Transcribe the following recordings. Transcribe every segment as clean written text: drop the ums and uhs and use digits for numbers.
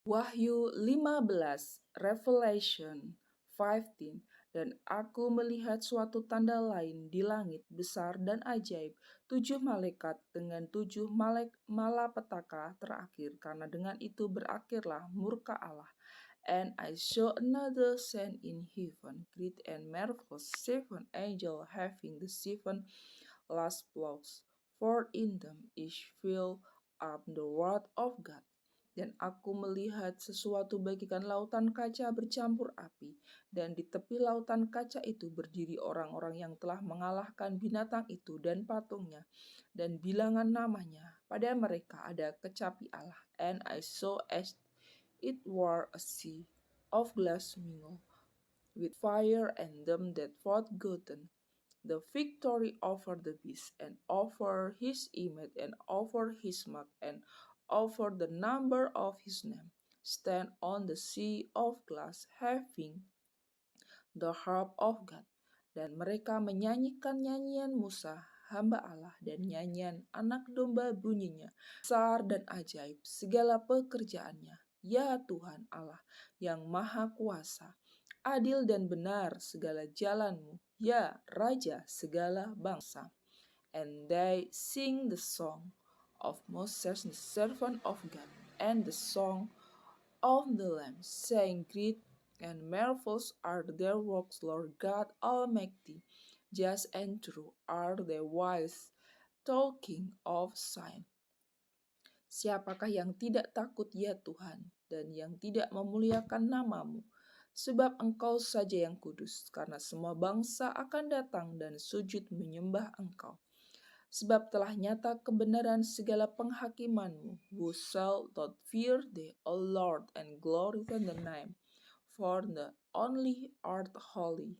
Wahyu 15, Revelation 15. Dan aku melihat suatu tanda lain di langit besar dan ajaib, 7 malaikat dengan 7 malapetaka terakhir, karena dengan itu berakhirlah murka Allah. And I saw another sign in heaven, great and marvelous, 7 angels having the 7 last plagues, for in them is filled up the wrath of God. Dan aku melihat sesuatu bagikan lautan kaca bercampur api, dan di tepi lautan kaca itu berdiri orang-orang yang telah mengalahkan binatang itu dan patungnya, dan bilangan namanya. Pada mereka ada kecapi Allah. And I saw as it were a sea of glass mingled with fire, and them that fought gotten the victory over the beast, and over his image, and over his mark, and over the number of his name, stand on the sea of glass, having the harp of God. Dan mereka menyanyikan nyanyian Musa, hamba Allah, dan nyanyian anak domba bunyinya, besar dan ajaib segala pekerjaannya. Ya Tuhan Allah yang maha kuasa, adil dan benar segala jalanmu, ya Raja segala bangsa. And they sing the song of Moses the servant of God, and the song of the Lamb, saying, Great and marvelous are their works, Lord God Almighty. Just and true are their ways, talking of sign. Siapakah yang tidak takut ya Tuhan, dan yang tidak memuliakan namamu? Sebab engkau saja yang kudus, karena semua bangsa akan datang dan sujud menyembah engkau. Sebab telah nyata kebenaran segala penghakimanmu. Who shall not fear thee, O Lord, and glorify the name? For the only art holy.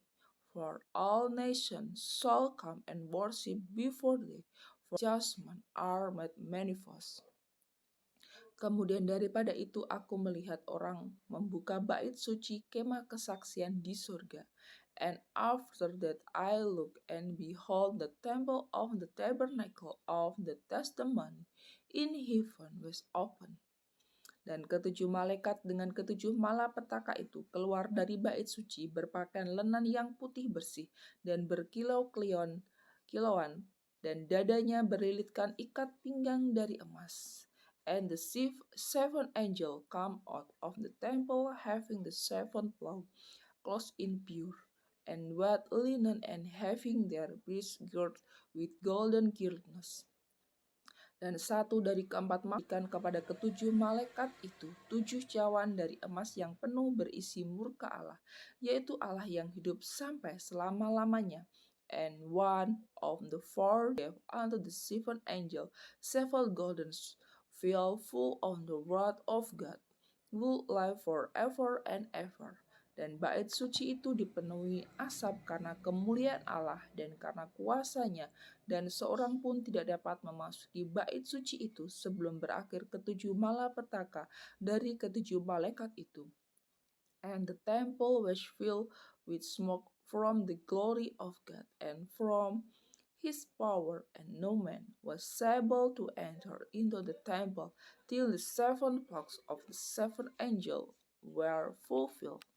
For all nations shall come and worship before thee, for judgment are made manifest. Kemudian daripada itu aku melihat orang membuka bait suci kemah kesaksian di surga. And after that I looked, and behold, the temple of the tabernacle of the testimony in heaven was open. Dan ke7 malaikat dengan ke7 malapetaka itu keluar dari bait suci berpakaian lenan yang putih bersih dan berkilau-kilauan, dan dadanya berlilitkan ikat pinggang dari emas. And the 7 angels come out of the temple, having the 7 plough, clothed in pure and white linen, and having their breasts girt with golden girdles. Dan satu dari keempat malaikat kepada ke7 malaikat itu 7 cawan dari emas yang penuh berisi murka Allah, yaitu Allah yang hidup sampai selama-lamanya. And one of the 4 gave unto the 7 angels 7 golden vials full of the wrath of God, will live forever and ever. Dan bait suci itu dipenuhi asap karena kemuliaan Allah dan karena kuasanya, dan seorang pun tidak dapat memasuki bait suci itu sebelum berakhir ke7 malapetaka dari ke7 malaikat itu. And the temple was filled with smoke from the glory of God and from his power, and no man was able to enter into the temple till the 7 plagues of the 7 angels were fulfilled.